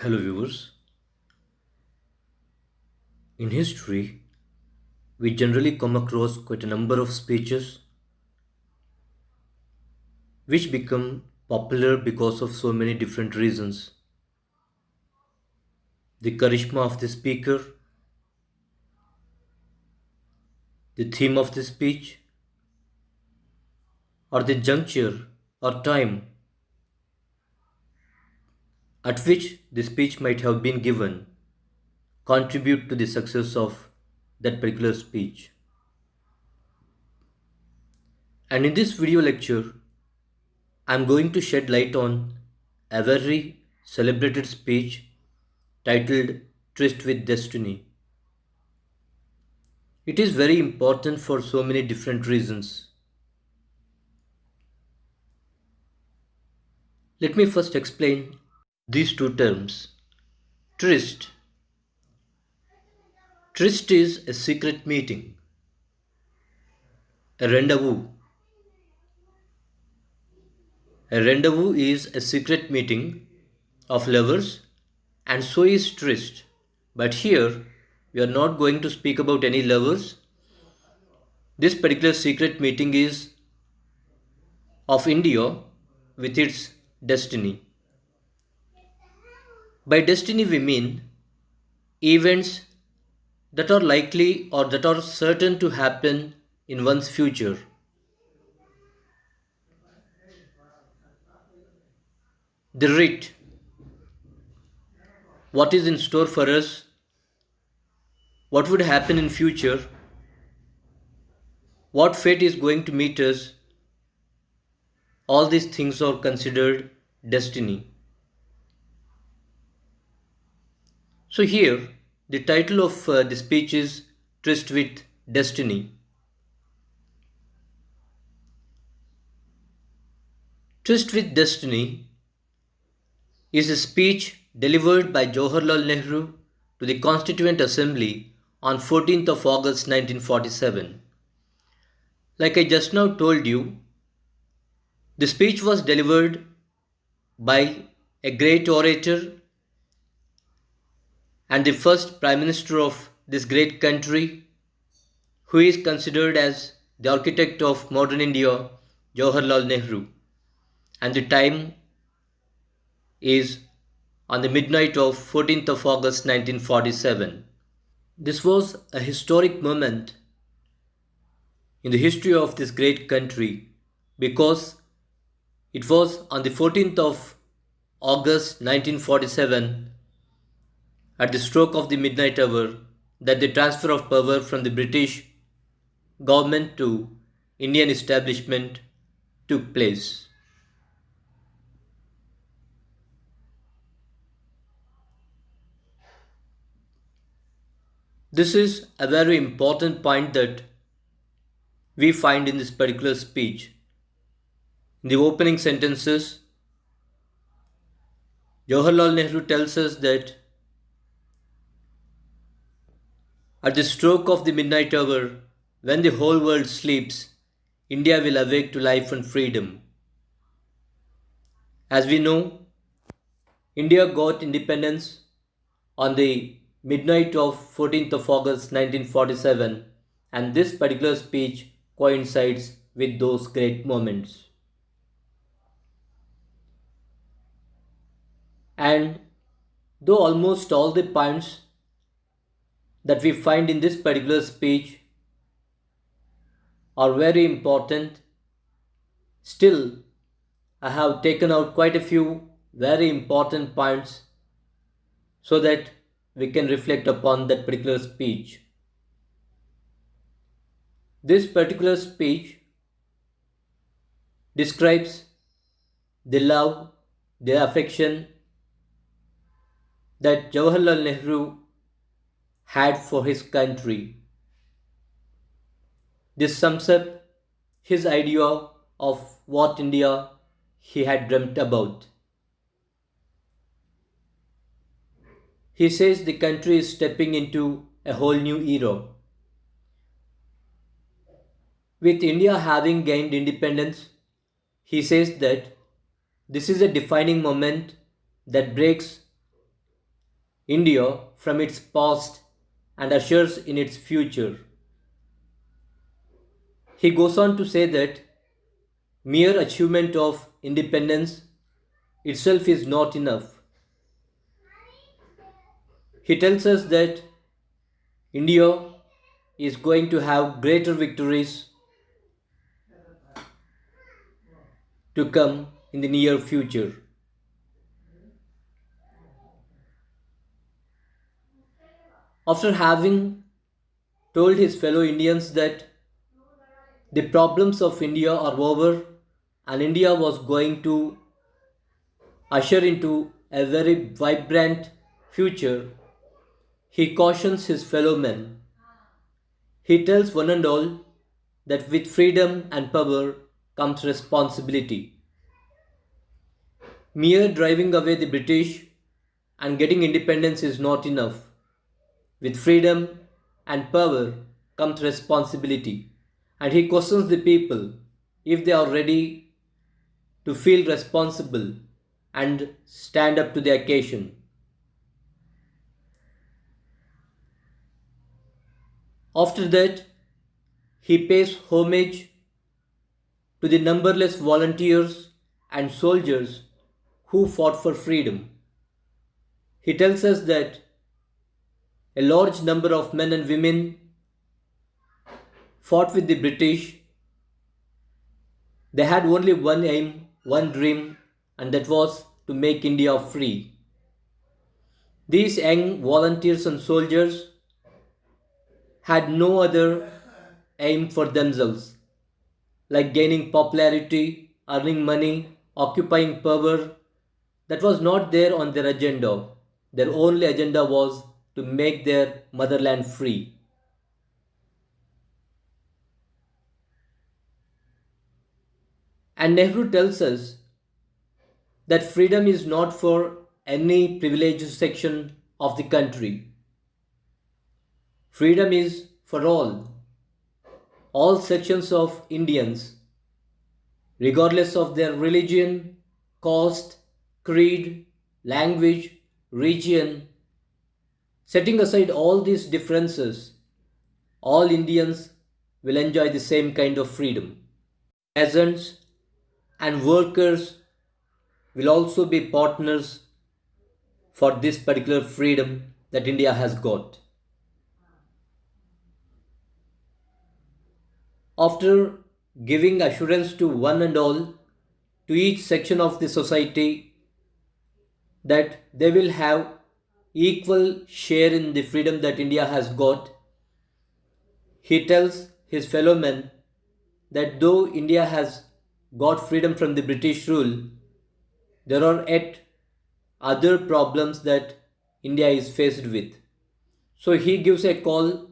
Hello, viewers. In history, we generally come across quite a number of speeches which become popular because of so many different reasons. The charisma of the speaker, the theme of the speech, or the juncture or time at which the speech might have been given contribute to the success of that particular speech. And in this video lecture, I am going to shed light on a very celebrated speech titled Tryst with Destiny. It is very important for so many different reasons. Let me first explain these two terms. Tryst. Tryst is a secret meeting, a rendezvous. A rendezvous is a secret meeting of lovers, and so is tryst. But here, we are not going to speak about any lovers. This particular secret meeting is of India with its destiny. By destiny, we mean events that are likely or that are certain to happen in one's future. The writ, what is in store for us, what would happen in future, what fate is going to meet us, all these things are considered destiny. So here, the title of the speech is Tryst with Destiny. Tryst with Destiny is a speech delivered by Jawaharlal Nehru to the Constituent Assembly on 14th of August 1947. Like I just now told you, the speech was delivered by a great orator and the first Prime Minister of this great country, who is considered as the architect of modern India, Jawaharlal Nehru. And the time is on the midnight of 14th of August 1947. This was a historic moment in the history of this great country because it was on the 14th of August 1947 at the stroke of the midnight hour that the transfer of power from the British government to Indian establishment took place. This is a very important point that we find in this particular speech. In the opening sentences, Jawaharlal Nehru tells us that at the stroke of the midnight hour, when the whole world sleeps, India will awake to life and freedom. As we know, India got independence on the midnight of 14th of August 1947, and this particular speech coincides with those great moments. And though almost all the points that we find in this particular speech are very important, still I have taken out quite a few very important points so that we can reflect upon that particular speech. This particular speech describes the love, the affection that Jawaharlal Nehru had for his country. This sums up his idea of what India he had dreamt about. He says the country is stepping into a whole new era. With India having gained independence, he says that this is a defining moment that breaks India from its past and ushers in its future. He goes on to say that mere achievement of independence itself is not enough. He tells us that India is going to have greater victories to come in the near future. After having told his fellow Indians that the problems of India are over and India was going to usher into a very vibrant future, he cautions his fellow men. He tells one and all that with freedom and power comes responsibility. Mere driving away the British and getting independence is not enough. With freedom and power comes responsibility. And he questions the people if they are ready to feel responsible and stand up to the occasion. After that, he pays homage to the numberless volunteers and soldiers who fought for freedom. He tells us that a large number of men and women fought with the British. They had only one aim, one dream, and that was to make India free. These young volunteers and soldiers had no other aim for themselves, like gaining popularity, earning money, occupying power. That was not there on their agenda. Their only agenda was to make their motherland free. And Nehru tells us that freedom is not for any privileged section of the country. Freedom is for all sections of Indians, regardless of their religion, caste, creed, language, region. Setting aside all these differences, all Indians will enjoy the same kind of freedom. Peasants and workers will also be partners for this particular freedom that India has got. After giving assurance to one and all, to each section of the society, that they will have equal share in the freedom that India has got, he tells his fellow men that though India has got freedom from the British rule, there are yet other problems that India is faced with. So he gives a call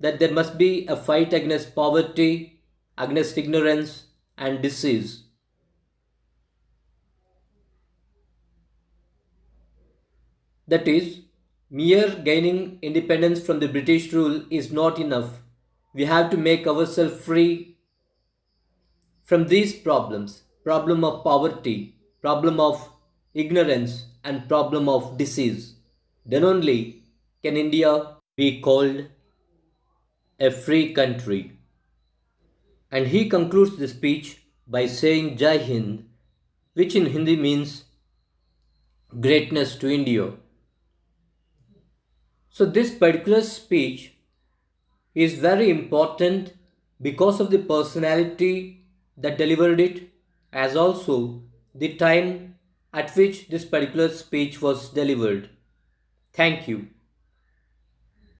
that there must be a fight against poverty, against ignorance and disease. That is, mere gaining independence from the British rule is not enough. We have to make ourselves free from these problems: problem of poverty, problem of ignorance, and problem of disease. Then only can India be called a free country. And he concludes the speech by saying Jai Hind, which in Hindi means greatness to India. So this particular speech is very important because of the personality that delivered it, as also the time at which this particular speech was delivered. Thank you.